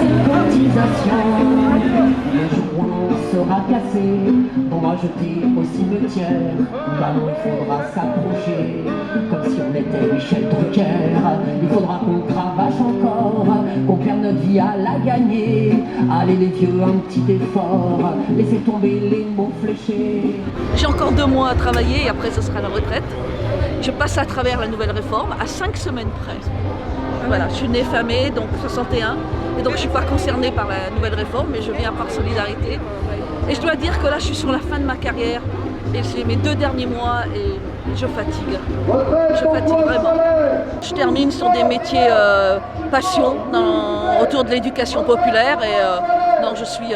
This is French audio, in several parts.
cette cotisation. Le jour où on sera cassé, on va jeter au cimetière. Ballon, il faudra s'approcher, comme si on était Michel Drucker. Il faudra qu'on cravache encore, qu'on perde notre vie à la gagner. Allez les vieux, un petit effort, laissez tomber les mots fléchés. J'ai encore 2 mois à travailler et après ce sera la retraite. Je passe à travers la nouvelle réforme à 5 semaines près. Voilà, je suis née famée, donc 61, et donc je ne suis pas concernée par la nouvelle réforme, mais je viens par solidarité. Et je dois dire que là, je suis sur la fin de ma carrière, et c'est mes 2 derniers mois, et je fatigue. Je fatigue vraiment. Je termine sur des métiers passion, autour de l'éducation populaire, et non, je suis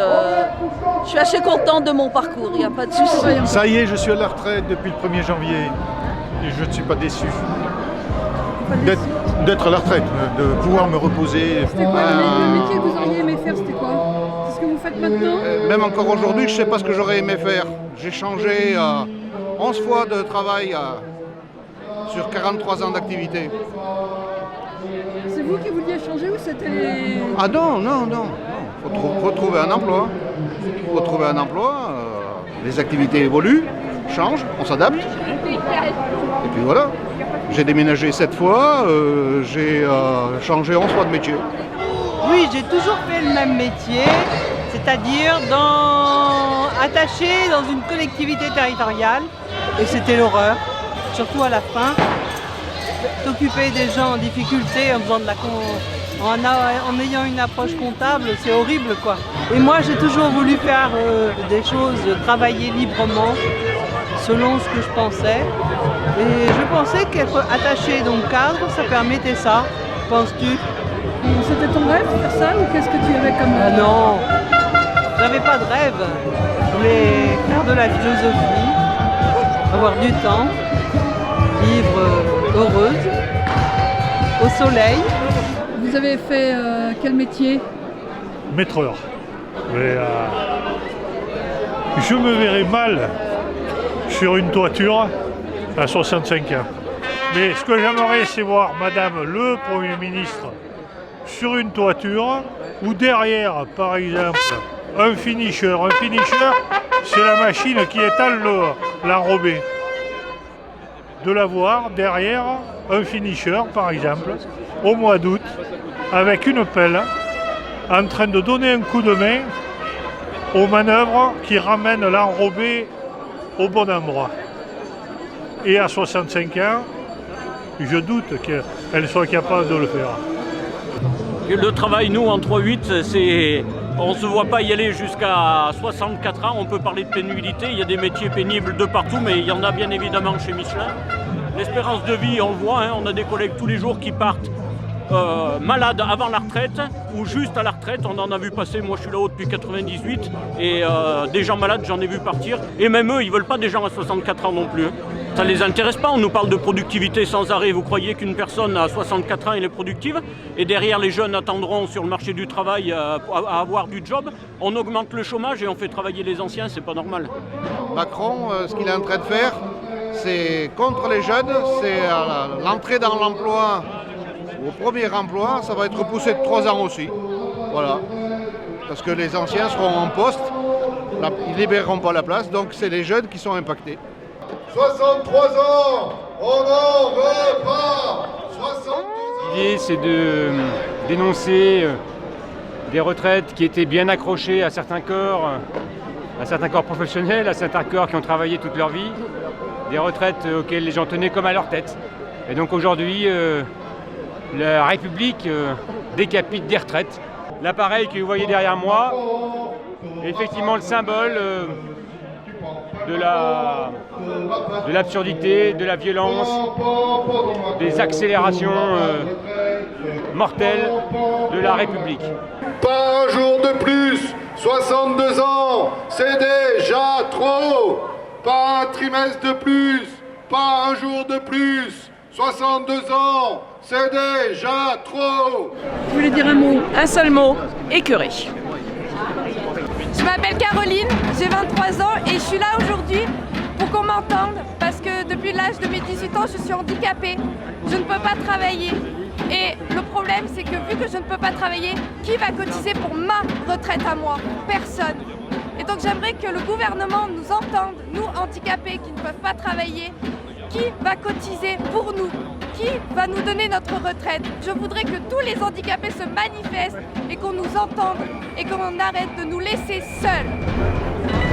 assez contente de mon parcours, il n'y a pas de souci. Ça y est, je suis à la retraite depuis le 1er janvier, et je ne suis pas déçu. D'être à la retraite, de pouvoir me reposer. C'était quoi le métier que vous auriez aimé faire, c'était quoi? C'est ce que vous faites maintenant? Même encore aujourd'hui, je ne sais pas ce que j'aurais aimé faire. J'ai changé 11 fois de travail sur 43 ans d'activité. C'est vous qui vouliez changer ou c'était les... Ah non. Faut trouver un emploi. Faut trouver un emploi. Les activités évoluent, changent, on s'adapte. Et puis voilà. J'ai déménagé 7 fois, j'ai changé 11 fois de métier. Oui, j'ai toujours fait le même métier, c'est-à-dire attaché dans une collectivité territoriale. Et c'était l'horreur, surtout à la fin. T'occuper des gens en difficulté en faisant en ayant une approche comptable, c'est horrible quoi. Et moi j'ai toujours voulu faire des choses, travailler librement, selon ce que je pensais. Et je pensais qu'être attaché dans le cadre, ça permettait ça. Penses-tu? C'était ton rêve de faire ça ou qu'est-ce que tu avais comme... Ah non, j'avais pas de rêve. Je voulais faire de la philosophie, avoir du temps, vivre heureuse, au soleil. Vous avez fait quel métier? Maîtreur. Mais je me verrais mal sur une toiture à 65 ans. Mais ce que j'aimerais, c'est voir Madame le Premier ministre sur une toiture ou derrière, par exemple, un finisher. Un finisher, c'est la machine qui étale l'enrobé. De la voir derrière un finisher, par exemple, au mois d'août, avec une pelle, en train de donner un coup de main aux manœuvres qui ramènent l'enrobé au bon endroit. Et à 65 ans, je doute qu'elle soit capable de le faire. Le travail, nous, en 3-8, on ne se voit pas y aller jusqu'à 64 ans. On peut parler de pénibilité, il y a des métiers pénibles de partout, mais il y en a bien évidemment chez Michelin. L'espérance de vie, on le voit, on a des collègues tous les jours qui partent malades avant la retraite ou juste à la retraite. On en a vu passer, moi je suis là-haut depuis 98, et des gens malades, j'en ai vu partir. Et même eux, ils ne veulent pas des gens à 64 ans non plus. Ça ne les intéresse pas, on nous parle de productivité sans arrêt. Vous croyez qu'une personne à 64 ans, elle est productive? Et derrière, les jeunes attendront sur le marché du travail à avoir du job. On augmente le chômage et on fait travailler les anciens, c'est pas normal. Macron, ce qu'il est en train de faire, c'est contre les jeunes, c'est l'entrée dans l'emploi, au premier emploi, ça va être repoussé de 3 ans aussi. Voilà. Parce que les anciens seront en poste, ils ne libéreront pas la place, donc c'est les jeunes qui sont impactés. 63 ans, on n'en veut pas. 72 ans. L'idée, c'est de dénoncer des retraites qui étaient bien accrochées à certains corps professionnels, à certains corps qui ont travaillé toute leur vie, des retraites auxquelles les gens tenaient comme à leur tête. Et donc aujourd'hui, la République décapite des retraites. L'appareil que vous voyez derrière moi est effectivement le symbole de l'absurdité, de la violence, des accélérations mortelles de la République. Pas un jour de plus, 62 ans, c'est déjà trop. Pas un trimestre de plus, pas un jour de plus, 62 ans, c'est déjà trop. Vous voulez dire un mot? Un seul mot, écœuré. Je m'appelle Caroline, j'ai 23 ans et je suis là aujourd'hui pour qu'on m'entende parce que depuis l'âge de mes 18 ans, je suis handicapée. Je ne peux pas travailler. Et le problème problème, c'est que vu que je ne peux pas travailler, qui va cotiser pour ma retraite à moi? Personne. Et donc j'aimerais que le gouvernement nous entende, nous handicapés qui ne peuvent pas travailler, qui va cotiser pour nous? Qui va nous donner notre retraite? Je voudrais que tous les handicapés se manifestent et qu'on nous entende et qu'on arrête de nous laisser seuls.